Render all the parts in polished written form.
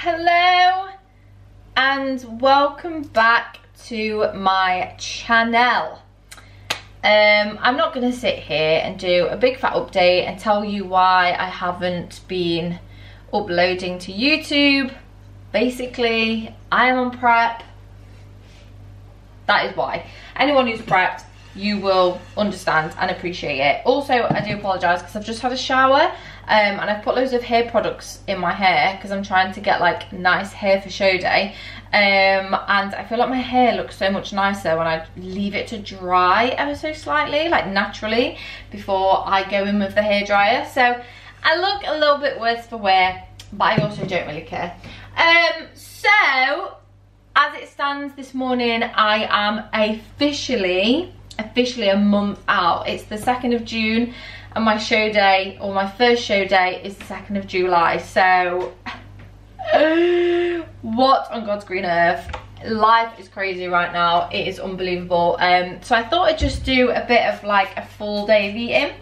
Hello and welcome back to my channel. I'm not going to sit here and do a big fat update and tell you why I haven't been uploading to YouTube. Basically, I am on prep. That is why. Anyone who's prepped, you will understand and appreciate it. Also, I do apologise because I've just had a shower and I've put loads of hair products in my hair because I'm trying to get like nice hair for show day. And I feel like my hair looks so much nicer when I leave it to dry ever so slightly, like naturally, before I go in with the hairdryer. So I look a little bit worse for wear, but I also don't really care. So as it stands this morning, I am officially a month out. It's the 2nd of June and my show day, or my first show day, is the 2nd of July. So what on God's green earth? Life is crazy right now. It is unbelievable. So I thought I'd just do a bit of like a full day of eating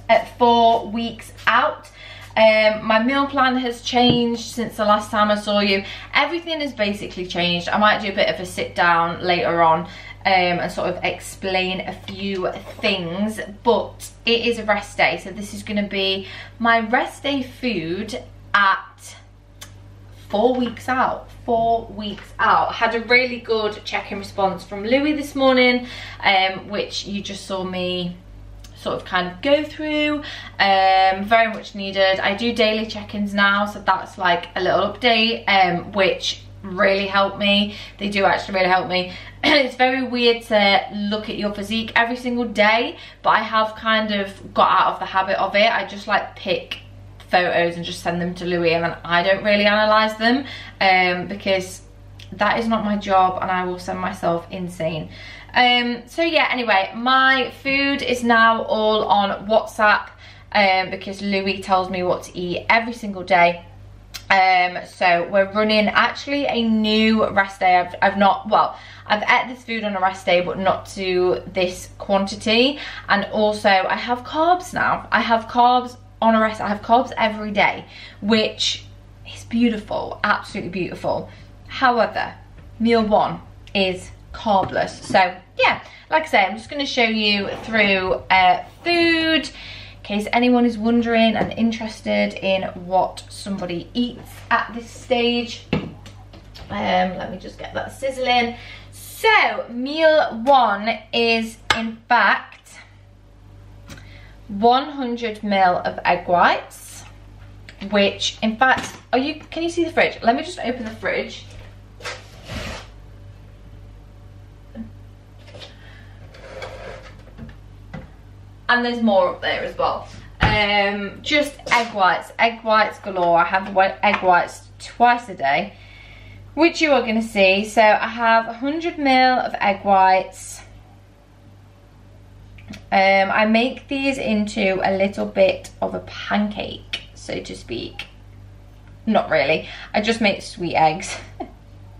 at 4 weeks out. My meal plan has changed since the last time I saw you. Everything has basically changed. I might do a bit of a sit down later on and sort of explain a few things, but it is a rest day, so this is going to be my rest day food at 4 weeks out. 4 weeks out. Had a really good check-in response from Louis this morning, which you just saw me sort of kind of go through. Very much needed. I do daily check-ins now, so that's like a little update, which really helped me. They do actually really help me. It's very weird to look at your physique every single day, but I have kind of got out of the habit of it. I just like pick photos and just send them to Louis, and then I don't really analyze them because that is not my job and I will send myself insane. So yeah, anyway, my food is now all on WhatsApp because Louis tells me what to eat every single day. So we're running actually a new rest day. I've ate this food on a rest day, but not to this quantity. And also I have carbs now. I have carbs on a rest. I have carbs every day, which is beautiful, absolutely beautiful. However, meal one is carbless. So yeah, like I say, I'm just going to show you through food, in case anyone is wondering and interested in what somebody eats at this stage. Let me just get that sizzling. So meal one is in fact 100 ml of egg whites, which in fact, can you see the fridge? Let me just open the fridge. And there's more up there as well. Just egg whites galore. I have egg whites twice a day, which you are going to see. So I have 100 ml of egg whites. I make these into a little bit of a pancake, so to speak. Not really. I just make sweet eggs.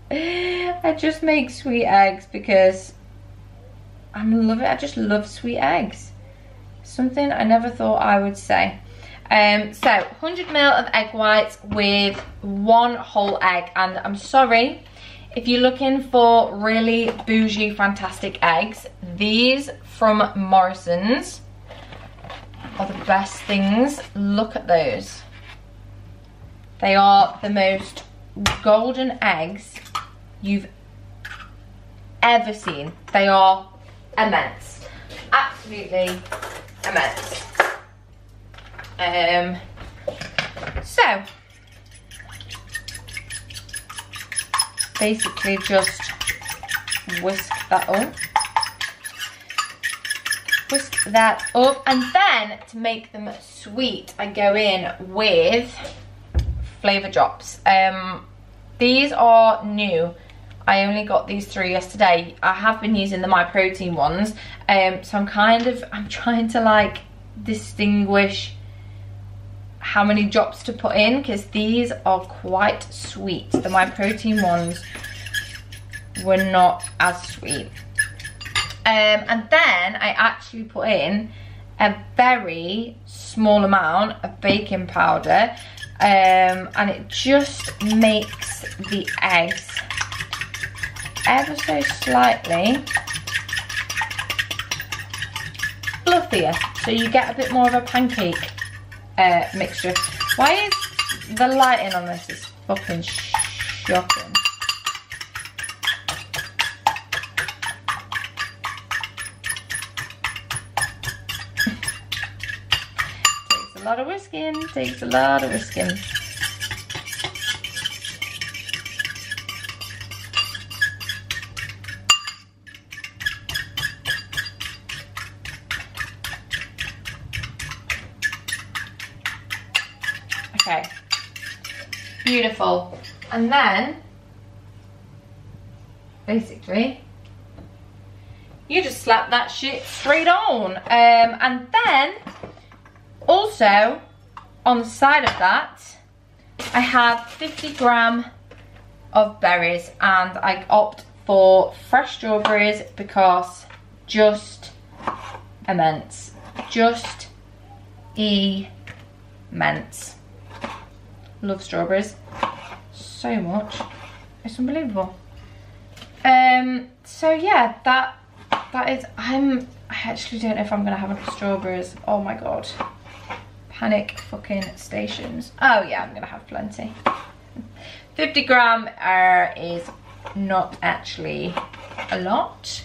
I just make sweet eggs because I love it. I just love sweet eggs. Something I never thought I would say. So 100 ml of egg whites with 1 whole egg. And I'm sorry, if you're looking for really bougie, fantastic eggs, these from Morrison's are the best things. Look at those. They are the most golden eggs you've ever seen. They are immense. Absolutely immense. So basically just whisk that up, and then to make them sweet I go in with flavor drops. These are new. I only got these 3 yesterday. I have been using the My Protein ones, so I'm trying to like distinguish how many drops to put in, because these are quite sweet. The My Protein ones were not as sweet. And then I actually put in a very small amount of baking powder and it just makes the eggs ever so slightly fluffier, so you get a bit more of a pancake mixture. Why is the lighting on this is fucking shocking? Takes a lot of whisking, takes a lot of whisking. Okay, beautiful. And then basically you just slap that shit straight on. And then also on the side of that I have 50 gram of berries, and I opt for fresh strawberries because just immense, just immense. Love strawberries so much, it's unbelievable. So yeah, that is, I actually don't know if I'm gonna have enough strawberries. Oh my god, panic fucking stations. Oh yeah, I'm gonna have plenty. 50 gram is not actually a lot.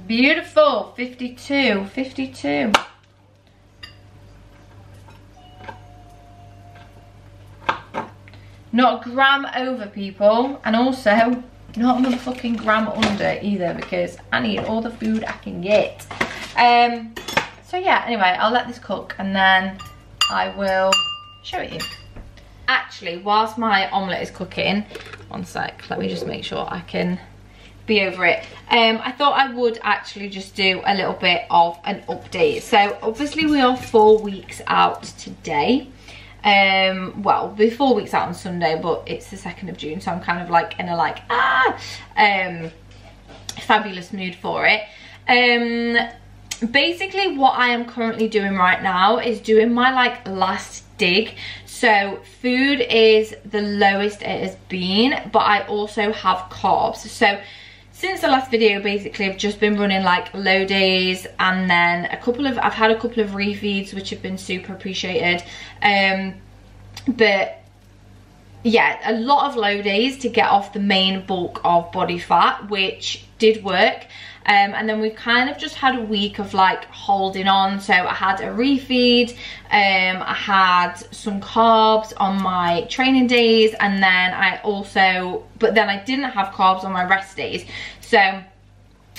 Beautiful. 52. Not a gram over, people, and also not a motherfucking gram under either, because I need all the food I can get. So yeah, anyway, I'll let this cook and then I will show it you. Actually, whilst my omelette is cooking, one sec, let me just make sure I can be over it. I thought I would actually just do a little bit of an update. So obviously we are 4 weeks out today. Well, we're 4 weeks out on Sunday, but it's the 2nd of June, so I'm kind of like in a fabulous mood for it. Basically what I am currently doing right now is doing my last dig. So food is the lowest it has been, but I also have carbs. So since the last video, basically I've just been running low days, and then I've had a couple of refeeds which have been super appreciated. But yeah, a lot of low days to get off the main bulk of body fat, which did work. And then we've kind of just had a week of holding on. So I had a refeed, I had some carbs on my training days, and then but then I didn't have carbs on my rest days. So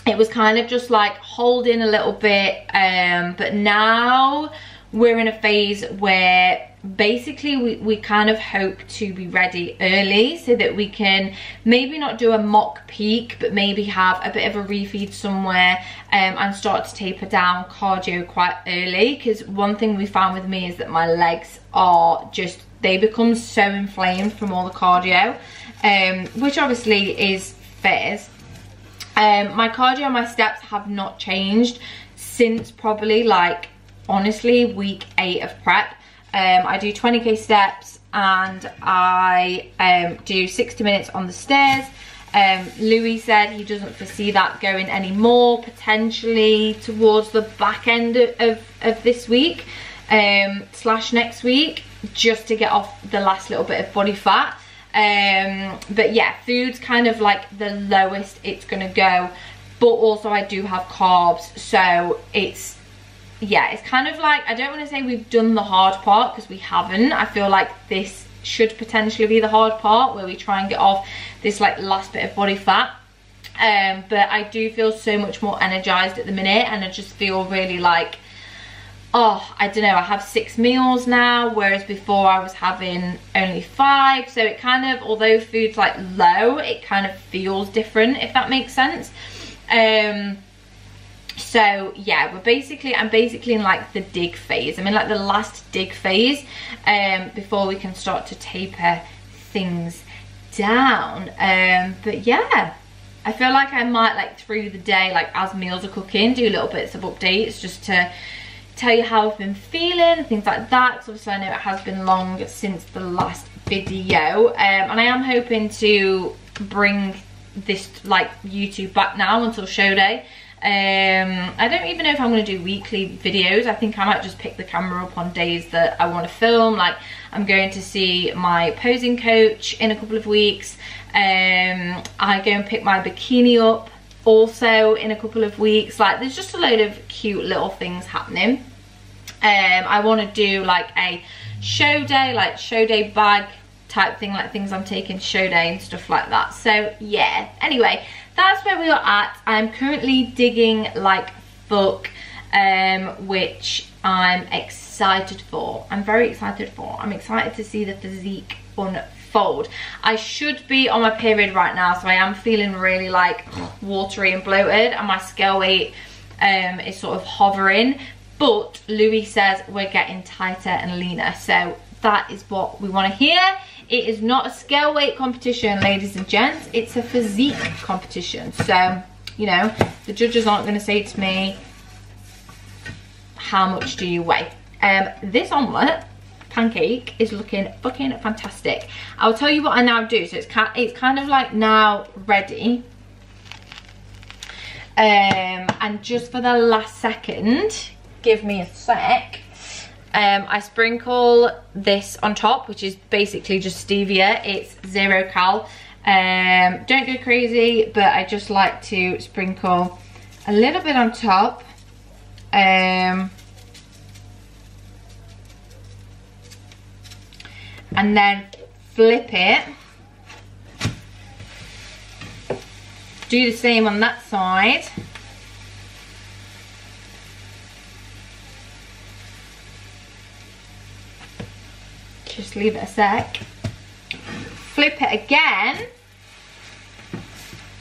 it was kind of just holding a little bit, but now we're in a phase where basically we kind of hope to be ready early, so that we can maybe not do a mock peak, but maybe have a bit of a refeed somewhere, and start to taper down cardio quite early. Because one thing we found with me is that my legs are just, they become so inflamed from all the cardio, which obviously is fairs. My cardio and my steps have not changed since probably honestly week 8 of prep. I do 20k steps, and I do 60 minutes on the stairs. Louis said he doesn't foresee that going anymore, potentially towards the back end of this week / next week, just to get off the last little bit of body fat. But yeah, food's kind of the lowest it's gonna go, but also I do have carbs, so it's, yeah, it's kind of I don't want to say we've done the hard part, because we haven't. I feel like this should potentially be the hard part, where we try and get off this last bit of body fat. But I do feel so much more energized at the minute, and I just feel really oh, I don't know, I have 6 meals now, whereas before I was having only 5. So it kind of, although food's low, it kind of feels different, if that makes sense. So yeah, I'm basically in the dig phase. I'm in the last dig phase, before we can start to taper things down. But yeah, I feel like I might through the day, as meals are cooking, do little bits of updates just to tell you how I've been feeling, things like that, because obviously I know it has been long since the last video, and I am hoping to bring this like YouTube back now until show day. I don't even know if I'm going to do weekly videos. I think I might just pick the camera up on days that I want to film. Like, I'm going to see my posing coach in a couple of weeks. I go and pick my bikini up also in a couple of weeks. Like, there's just a load of cute little things happening. I want to do like a show day, like show day bag type thing, like things I'm taking to show day and stuff like that. So yeah, anyway, that's where we are at. I'm currently digging like fuck, which I'm excited for. I'm very excited for. I'm excited to see the physique unfold. I should be on my period right now, so I am feeling really like watery and bloated, and my scale weight is sort of hovering, but Louis says we're getting tighter and leaner, so that is what we want to hear. It is not a scale weight competition, ladies and gents, it's a physique competition. So, you know, the judges aren't going to say to me, how much do you weigh? This omelette pancake is looking fucking fantastic. I'll tell you what I now do. So it's kind of like now ready. And just for the last second, give me a sec. I sprinkle this on top, which is basically just stevia. It's 0 cal. Don't go crazy, but I just like to sprinkle a little bit on top. And then flip it. Do the same on that side. Just leave it a sec. Flip it again.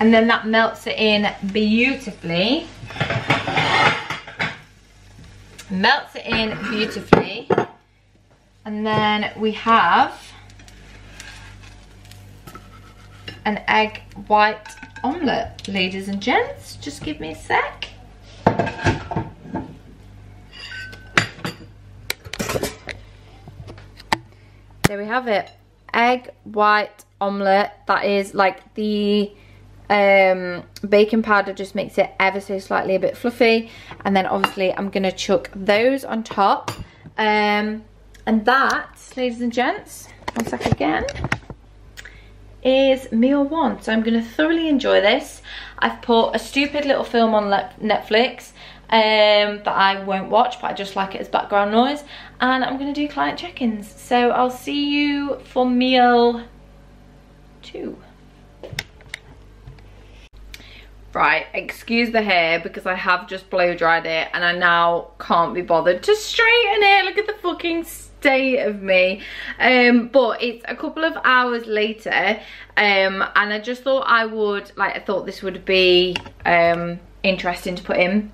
And then that melts it in beautifully. Melts it in beautifully. And then we have an egg white omelette, ladies and gents. Just give me a sec. There we have it, egg white omelette. That is like the baking powder just makes it ever so slightly a bit fluffy, and then obviously I'm gonna chuck those on top, and that, ladies and gents, one sec again, is meal one. So I'm gonna thoroughly enjoy this. I've put a stupid little film on Netflix that I won't watch, but I just like it as background noise, and I'm gonna do client check-ins. So I'll see you for meal 2. Right, excuse the hair because I have just blow dried it and I now can't be bothered to straighten it. Look at the fucking state of me. But it's a couple of hours later, and I just thought I thought this would be interesting to put in.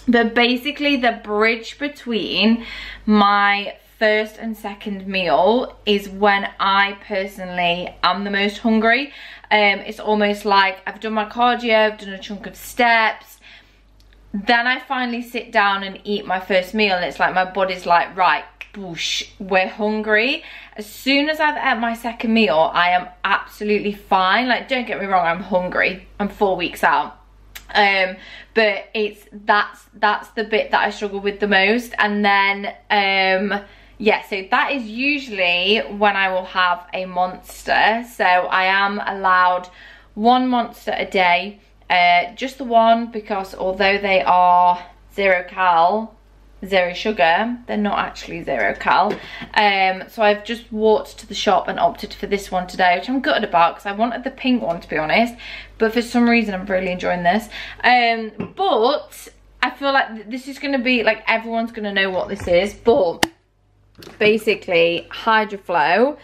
But basically the bridge between my first and second meal is when I personally am the most hungry. It's almost like I've done my cardio, I've done a chunk of steps, then I finally sit down and eat my first meal, and it's like my body's like, right, boosh, we're hungry. As soon as I've had my second meal, I am absolutely fine. Like, don't get me wrong, I'm hungry, I'm 4 weeks out. But that's the bit that I struggle with the most. And then yeah, so that is usually when I will have a monster. So I am allowed 1 monster a day, just the one, because although they are 0 cal, 0 sugar, they're not actually 0 cal. So I've just walked to the shop and opted for this one today, which I'm gutted about because I wanted the pink one, to be honest, but for some reason I'm really enjoying this. But I feel like this is going to be like, everyone's going to know what this is, but basically HydroFlow,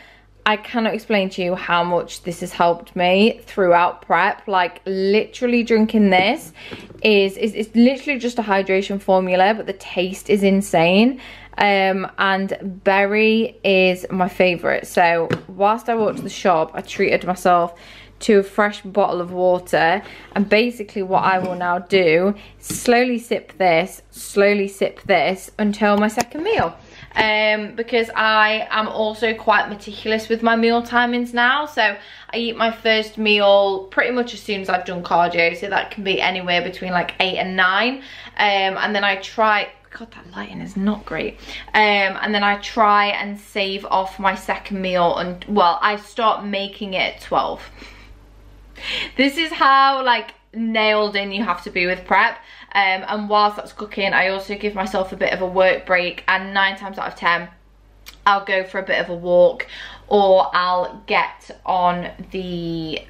I cannot explain to you how much this has helped me throughout prep. Like, literally drinking this it's literally just a hydration formula, but the taste is insane. And berry is my favorite. So whilst I walked to the shop, I treated myself to a fresh bottle of water. And basically what I will now do is slowly sip this until my second meal. Because I am also quite meticulous with my meal timings now. So I eat my first meal pretty much as soon as I've done cardio. So that can be anywhere between like 8 and 9. And then I try, God, that lighting is not great. And then I try and save off my second meal, and well, I start making it at 12. This is how like nailed in you have to be with prep. And whilst that's cooking, I also give myself a bit of a work break, and 9 times out of 10 I'll go for a bit of a walk, or I'll get on the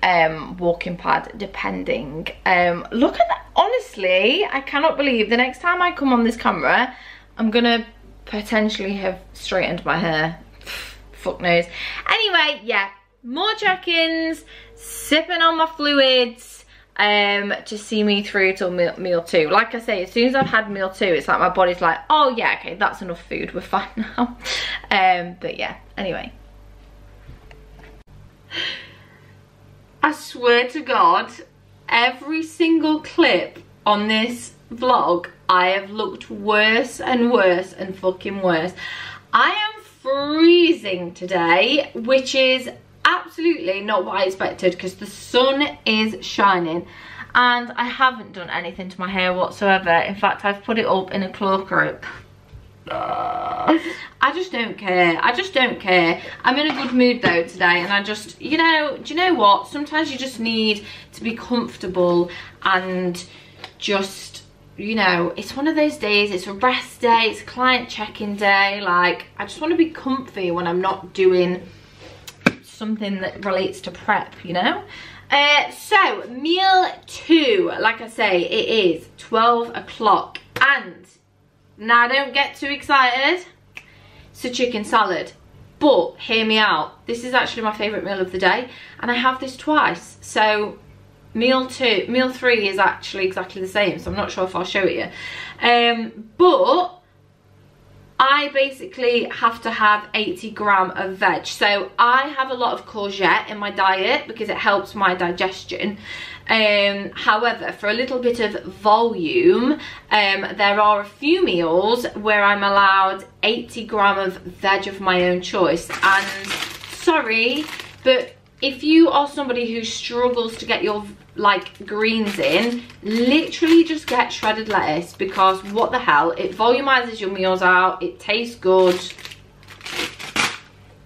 walking pad, depending. Look at that. Honestly, I cannot believe the next time I come on this camera, I'm gonna potentially have straightened my hair. Fuck knows. Anyway, yeah, more check-ins, sipping on my fluids, to see me through till meal 2. Like I say, as soon as I've had meal 2, it's like my body's like, oh yeah, okay, that's enough food, we're fine now. But yeah, anyway. I swear to God, every single clip on this vlog, I have looked worse and worse and fucking worse. I am freezing today, which is absolutely not what I expected, because the sun is shining and I haven't done anything to my hair whatsoever. In fact, I've put it up in a claw rope. I just don't care. I just don't care. I'm in a good mood though today, and I just, you know, do you know what? Sometimes you just need to be comfortable and just, you know, it's one of those days, it's a rest day, it's a client check-in day. Like, I just want to be comfy when I'm not doing something that relates to prep, you know. So meal 2, like I say, it is 12 o'clock, and now don't get too excited, it's a chicken salad. But hear me out, this is actually my favourite meal of the day, and I have this twice. So meal 3 is actually exactly the same, so I'm not sure if I'll show it you. But I basically have to have 80 grams of veg. So I have a lot of courgette in my diet because it helps my digestion. However, for a little bit of volume, there are a few meals where I'm allowed 80 grams of veg of my own choice. And sorry, but if you are somebody who struggles to get your like greens in, literally just get shredded lettuce, because what the hell, it volumizes your meals out, it tastes good.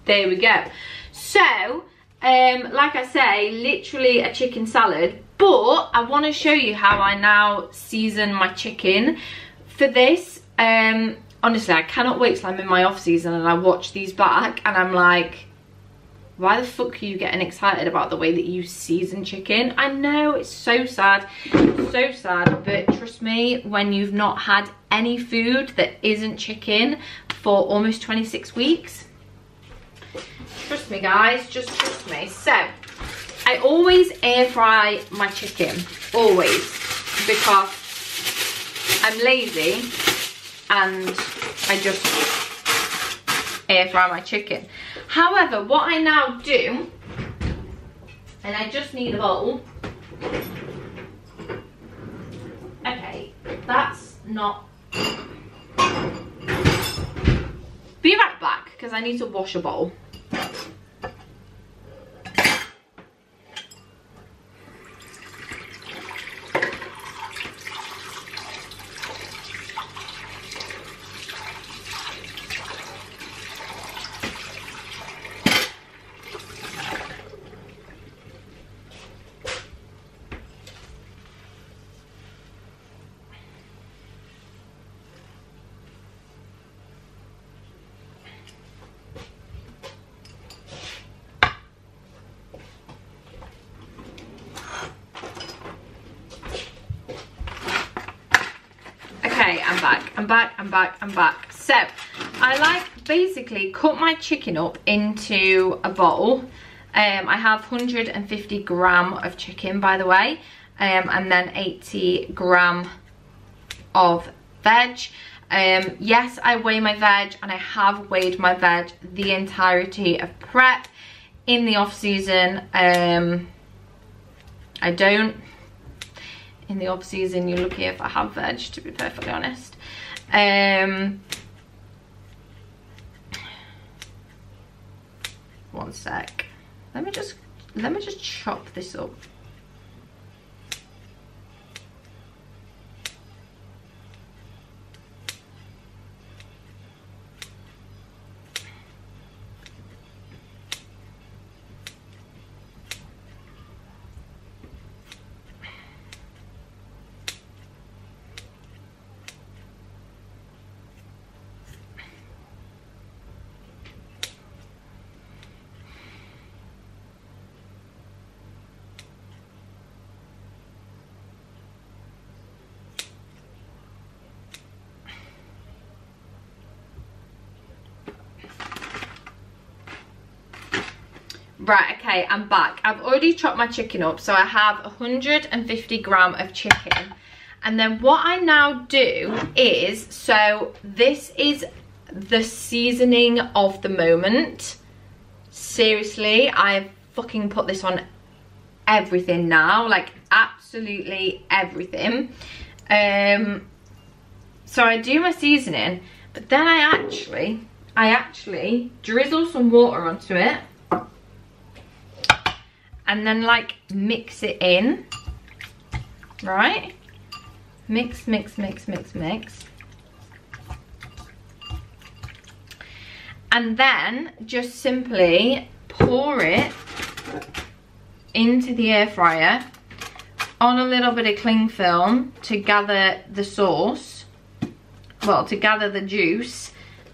There we go. So like I say, literally a chicken salad. But I want to show you how I now season my chicken for this. Honestly, I cannot wait till I'm in my off season and I watch these back and I'm like, why the fuck are you getting excited about the way that you season chicken? I know, it's so sad, but trust me, when you've not had any food that isn't chicken for almost 26 weeks, trust me guys, just trust me. So, I always air fry my chicken, always, because I'm lazy and I just air fry my chicken. However, what I now do, and I just need a bowl. Okay, that's not. Be right back, because I need to wash a bowl. I'm back. So I like basically cut my chicken up into a bowl. I have 150 gram of chicken, by the way, and then 80 gram of veg. Yes, I weigh my veg, and I have weighed my veg the entirety of prep. In the off season, I don't. In the off season, you're lucky if I have veg, to be perfectly honest. One sec. Let me just chop this up. Right, okay, I'm back. I've already chopped my chicken up, so I have 150 gram of chicken. And then what I now do is, so this is the seasoning of the moment. Seriously, I've fucking put this on everything now, like absolutely everything. So I do my seasoning, but then I actually drizzle some water onto it. And then like mix it in, right? Mix, mix, mix, mix, mix. And then just simply pour it into the air fryer on a little bit of cling film to gather the sauce, well, to gather the juice.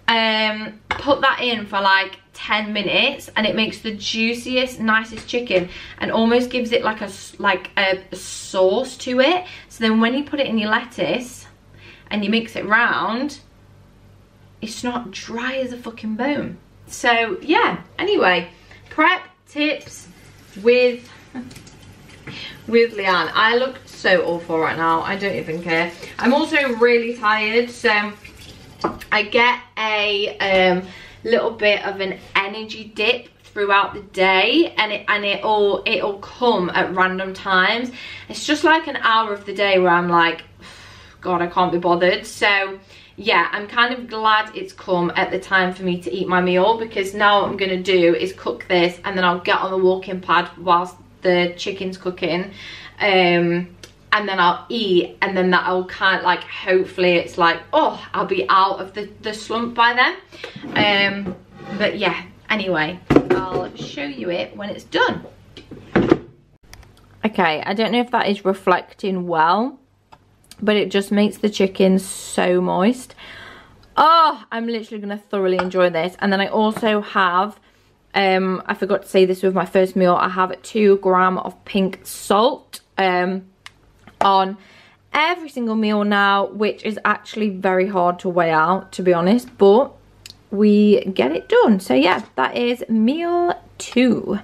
Put that in for like 10 minutes and it makes the juiciest, nicest chicken and almost gives it like a sauce to it. So then when you put it in your lettuce and you mix it round, it's not dry as a fucking bone. So yeah, anyway, prep tips with Leanne. I look so awful right now, I don't even care. I'm also really tired, so I get a little bit of an energy dip throughout the day, and it'll come at random times. It's just like an hour of the day where I'm like, God, I can't be bothered. So yeah, I'm kind of glad it's come at the time for me to eat my meal, because now what I'm gonna do is cook this and then I'll get on the walking pad whilst the chicken's cooking, and then I'll eat, and then that'll kind of like, hopefully it's like, oh, I'll be out of the slump by then. But yeah, anyway, I'll show you it when it's done. Okay, I don't know if that is reflecting well, but it just makes the chicken so moist. Oh, I'm literally gonna thoroughly enjoy this. And then I also have, I forgot to say this with my first meal, I have 2 grams of pink salt on every single meal now, which is actually very hard to weigh out, to be honest, but we get it done. So yeah, that is meal 2.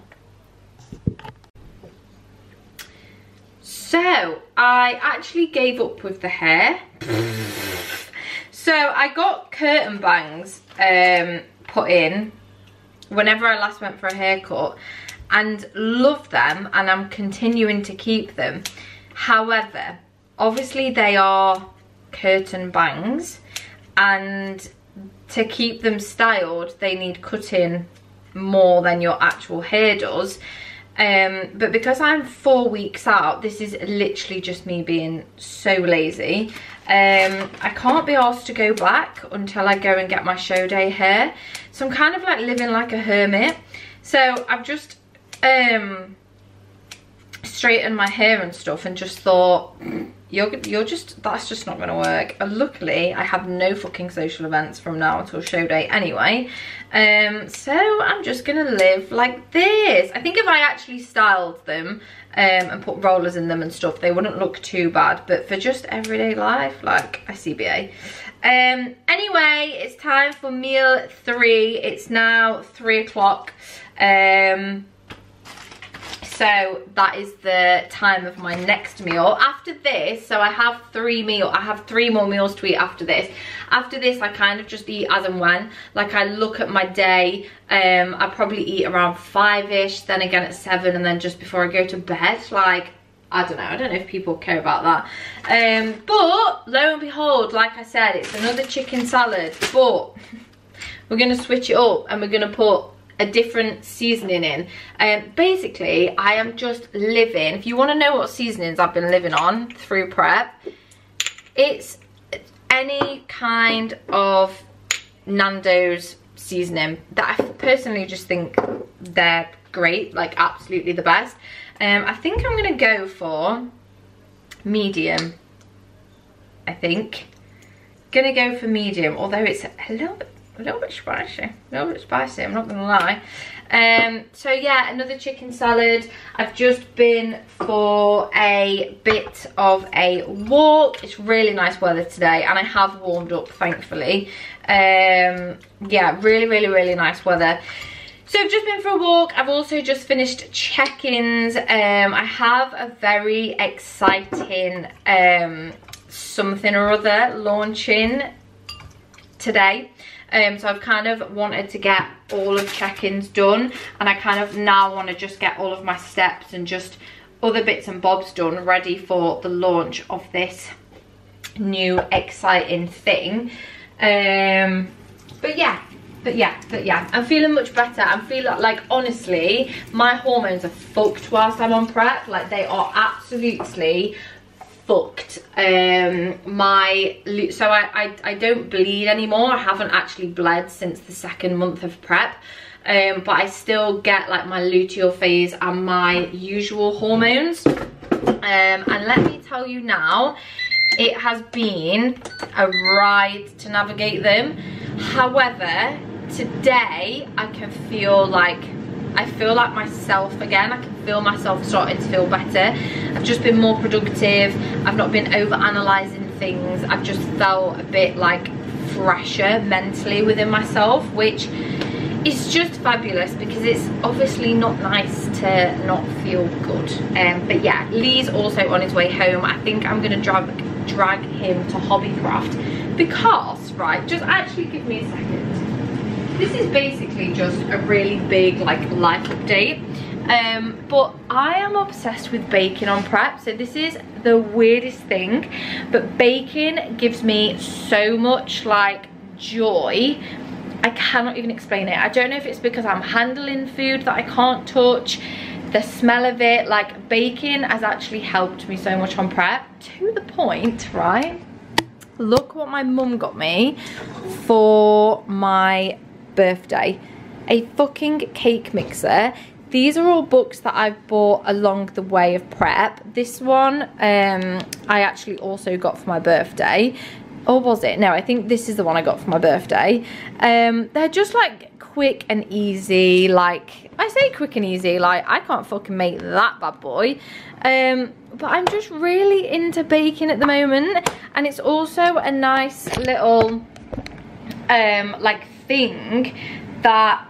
So I actually gave up with the hair. So I got curtain bangs put in whenever I last went for a haircut and loved them, and I'm continuing to keep them. However, obviously they are curtain bangs, and to keep them styled they need cutting more than your actual hair does. But because I'm 4 weeks out, this is literally just me being so lazy. I can't be asked to go back until I go and get my show day hair. So I'm kind of like living like a hermit. So I've just straightened my hair and stuff and just thought, that's just not gonna work. But luckily I have no fucking social events from now until show day anyway. So I'm just gonna live like this. I think if I actually styled them and put rollers in them and stuff, they wouldn't look too bad, but for just everyday life, like, I CBA. Anyway, it's time for meal 3. It's now 3 o'clock. So that is the time of my next meal. After this, so I have 3 more meals to eat after this. After this, I kind of just eat as and when. Like, I look at my day, I probably eat around 5-ish, then again at 7, and then just before I go to bed. Like, I don't know. I don't know if people care about that. But lo and behold, like I said, it's another chicken salad, but we're going to switch it up and we're going to put a different seasoning in. Basically, I am just living, if you want to know what seasonings I've been living on through prep, it's any kind of Nando's seasoning that I personally just think they're great, like absolutely the best. I think I'm gonna go for medium. I think gonna go for medium, although it's a little bit spicy. I'm not gonna lie. So yeah, another chicken salad. I've just been for a bit of a walk. It's really nice weather today, and I have warmed up, thankfully. Yeah, really nice weather. So I've just been for a walk. I've also just finished check-ins. I have a very exciting something or other launching today. So I've kind of wanted to get all of check-ins done, and I kind of now want to just get all of my steps and just other bits and bobs done, ready for the launch of this new exciting thing. But yeah, I'm feeling much better. I'm feeling like, honestly, my hormones are fucked whilst I'm on prep. Like, they are absolutely fucked. So I don't bleed anymore. I haven't actually bled since the 2nd month of prep. But I still get like my luteal phase and my usual hormones. And let me tell you now, it has been a ride to navigate them. However, today I can feel like myself again. I can feel myself starting to feel better. I've just been more productive. I've not been over analysing things. I've just felt a bit like fresher mentally within myself, which is just fabulous, because it's obviously not nice to not feel good. But yeah, Lee's also on his way home. I think I'm gonna drag him to Hobbycraft, because, right, just actually give me a second. This is basically just a really big like life update. But I am obsessed with baking on prep. So this is the weirdest thing, but baking gives me so much like joy. I cannot even explain it. I don't know if it's because I'm handling food that I can't touch, the smell of it. Like, baking has actually helped me so much on prep, to the point, right? Look what my mum got me for my birthday. A fucking cake mixer. These are all books that I've bought along the way of prep. This one I actually also got for my birthday. Or was it? No, I think this is the one I got for my birthday. They're just like quick and easy. Like, I say quick and easy, like I can't fucking make that bad boy. But I'm just really into baking at the moment. And it's also a nice little like thing that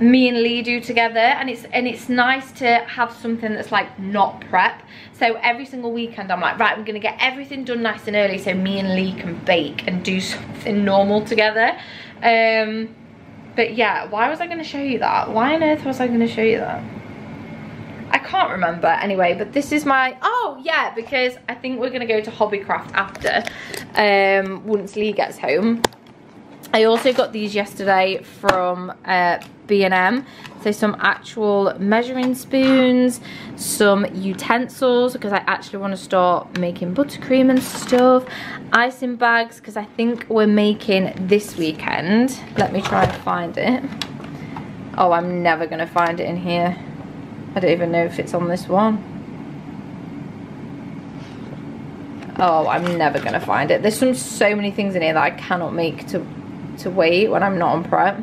me and Lee do together, and it's nice to have something that's like not prep. So every single weekend I'm like, right, we're gonna get everything done nice and early so me and Lee can bake and do something normal together. But yeah, why was I gonna show you that? Why on earth was I gonna show you that? I can't remember. Anyway, but this is my, oh yeah, because I think we're gonna go to Hobbycraft after, once Lee gets home. I also got these yesterday from B&M. So some actual measuring spoons, some utensils, because I actually want to start making buttercream and stuff. Icing bags, because I think we're making this weekend. Let me try and find it. Oh, I'm never going to find it in here. I don't even know if it's on this one. Oh, I'm never going to find it. There's so many things in here that I cannot make to wait when I'm not on prep.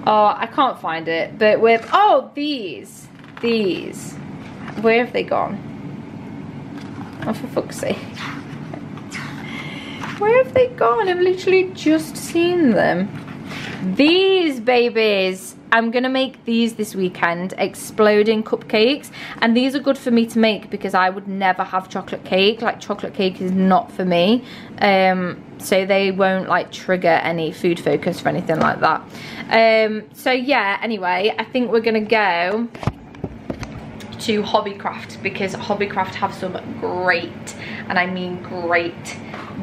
Oh, I can't find it. But with, oh, these. Where have they gone? Oh, for fuck's sake. Where have they gone? I've literally just seen them. These babies. I'm gonna make these this weekend, exploding cupcakes, and these are good for me to make because I would never have chocolate cake. Like, chocolate cake is not for me, so they won't like trigger any food focus or anything like that. So yeah, anyway, I think we're gonna go to Hobbycraft, because Hobbycraft have some great, and I mean great,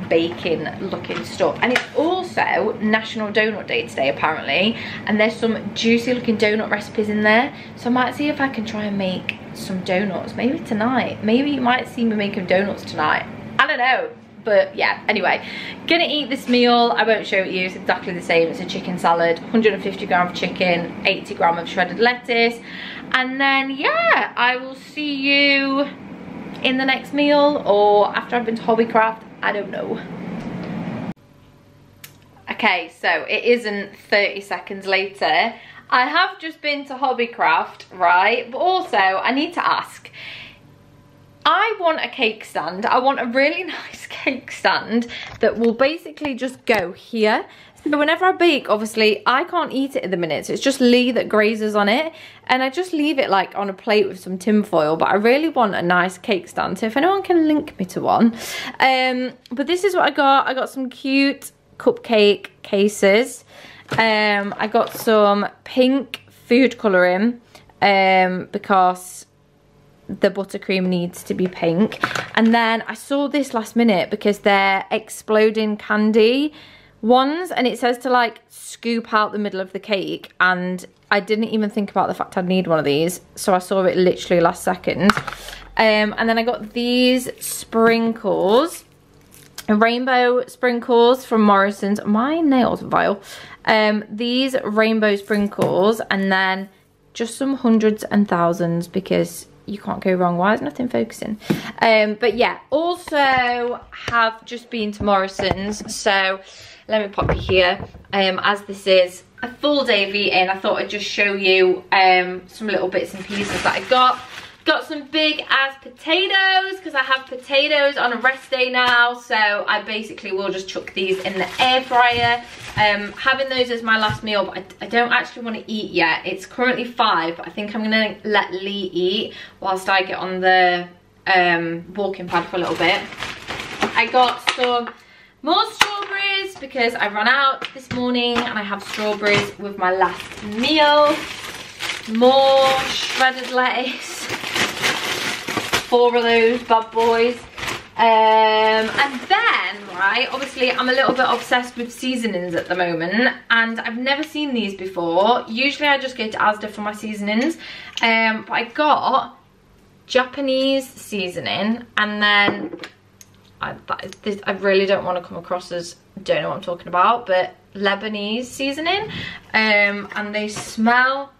baking looking stuff. And it's also National Donut Day today apparently, and there's some juicy looking donut recipes in there, so I might see if I can try and make some donuts maybe tonight. Maybe you might see me making donuts tonight, I don't know. But yeah, anyway, gonna eat this meal. I won't show it you, it's exactly the same. It's a chicken salad, 150 grams of chicken, 80 grams of shredded lettuce, and then yeah, I will see you in the next meal or after I've been to Hobbycraft, I don't know. Okay, so it isn't 30 seconds later. I have just been to Hobbycraft, right? But also, I need to ask, I want a cake stand. I want a really nice cake stand that will basically just go here. So whenever I bake, obviously, I can't eat it at the minute. So it's just Lee that grazes on it. And I just leave it like on a plate with some tin foil. But I really want a nice cake stand. So if anyone can link me to one. But this is what I got. I got some cute cupcake cases. I got some pink food colouring because the buttercream needs to be pink. And then I saw this last minute because they're exploding candy ones, and it says to like scoop out the middle of the cake, and I didn't even think about the fact I'd need one of these, so I saw it literally last second. And then I got these sprinkles, rainbow sprinkles from Morrison's. My nails are vile. These rainbow sprinkles, and then just some hundreds and thousands because you can't go wrong. Why is nothing focusing? But yeah, also have just been to Morrison's, so let me pop you here. As this is a full day of eating, I thought I'd just show you some little bits and pieces that I got. Got some big ass potatoes because I have potatoes on a rest day now, so I basically will just chuck these in the air fryer. Having those as my last meal, but I don't actually want to eat yet. It's currently 5, but I think I'm gonna let Lee eat whilst I get on the walking pad for a little bit. I got some more strawberries because I ran out this morning and I have strawberries with my last meal. More shredded lettuce, 4 of those bad boys. And then, right, obviously I'm a little bit obsessed with seasonings at the moment, and I've never seen these before. Usually I just go to Asda for my seasonings, but I got Japanese seasoning, and then I really don't want to come across as don't know what I'm talking about, but Lebanese seasoning, and they smell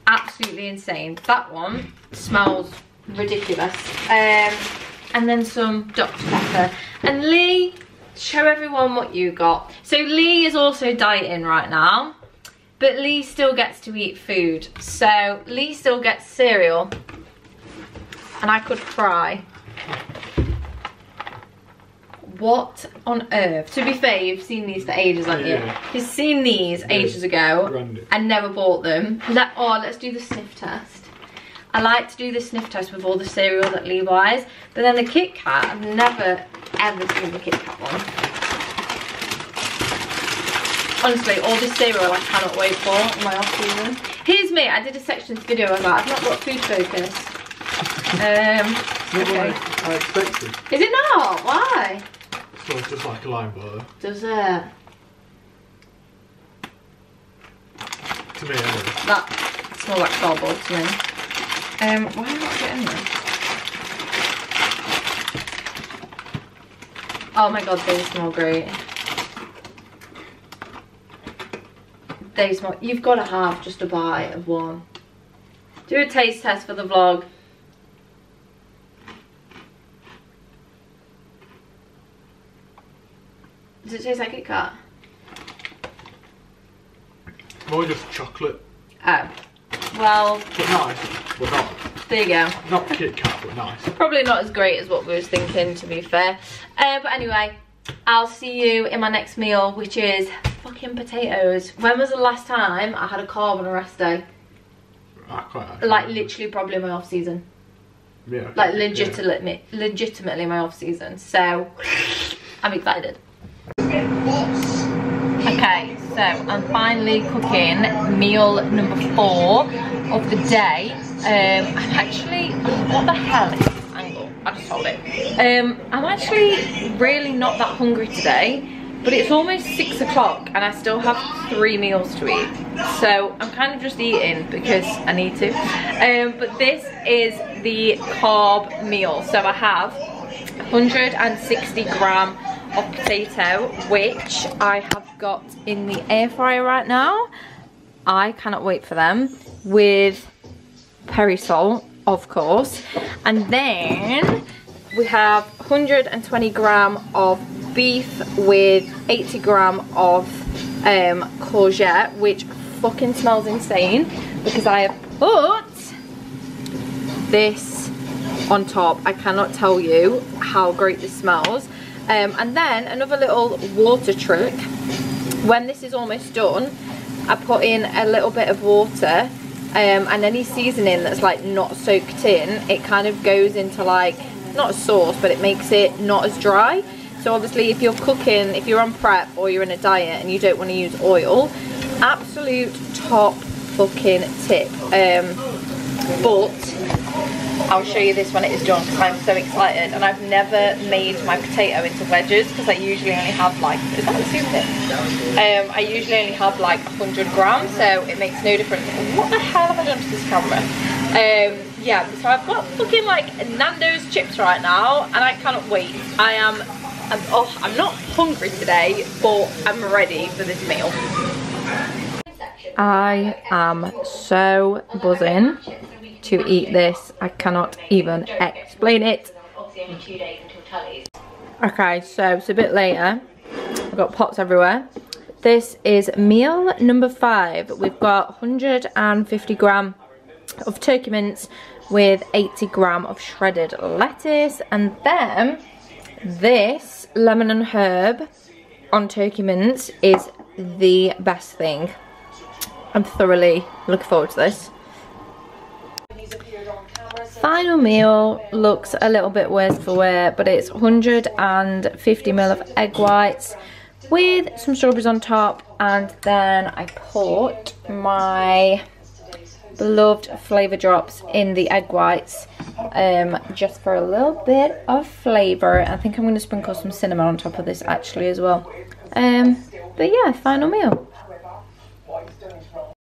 absolutely insane. That one smells ridiculous. And then some Dr. Pepper. And Lee, show everyone what you got. So Lee is also dieting right now, but Lee still gets to eat food. So Lee still gets cereal, and I could cry. What on earth? To be fair, you've seen these for ages, haven't you? Yeah. You've seen these ages ago and never bought them. Let's do the sniff test. I like to do the sniff test with all the cereal that Lee buys, but then the Kit Kat, I've never ever seen the Kit Kat one. Honestly, all this cereal I cannot wait for in my off season. Here's me, I did a sections video on that. I've not got food focus. Okay. I expected. Is it not? Why? It smells just like lime butter. Does it? To me, anyway. That smells like cardboard to me. Why am I not getting this? Oh my god, they smell great. They smell, you've got to have just a bite of one. Do a taste test for the vlog. Does it taste like Kit Kat? More just chocolate. Oh. Well. But nice. But not. There you go. Not Kit Kat, but nice. Probably not as great as what we was thinking, to be fair. But anyway, I'll see you in my next meal, which is fucking potatoes. When was the last time I had a carb on a rest day? Like literally probably my off season. Yeah. Like legitimately my off season. So I'm excited. Okay, so I'm finally cooking meal number 4 of the day. I'm actually, what the hell is this angle? I just hold it. I'm actually really not that hungry today, but it's almost 6 o'clock and I still have 3 meals to eat. So I'm kind of just eating because I need to. But this is the carb meal. So I have 160 gram of potato, which I have got in the air fryer right now. I cannot wait for them, with peri salt, of course. And then we have 120 gram of beef with 80 gram of courgette, which fucking smells insane because I have put this on top. I cannot tell you how great this smells. And then another little water trick, when this is almost done, I put in a little bit of water, and any seasoning that's like not soaked in, it kind of goes into like, not a sauce, but it makes it not as dry. So obviously if you're cooking, if you're on prep or you're in a diet and you don't want to use oil, absolute top fucking tip. But I'll show you this when it is done because I'm so excited. And I've never made my potato into wedges because I usually only have like, is that a soup? I usually only have like 100 grams, so it makes no difference. What the hell have I done to this camera? Yeah, so I've got fucking like Nando's chips right now and I cannot wait. I'm not hungry today, but I'm ready for this meal. I am so buzzing to eat this. I cannot even explain it. Okay, so it's a bit later. I've got pots everywhere. This is meal number 5. We've got 150 gram of turkey mince with 80 gram of shredded lettuce, and then this lemon and herb on turkey mince is the best thing. I'm thoroughly looking forward to this. Final meal looks a little bit worse for wear, but it's 150 ml of egg whites with some strawberries on top, and then I put my beloved flavour drops in the egg whites, just for a little bit of flavour. I think I'm going to sprinkle some cinnamon on top of this actually as well. But yeah, final meal.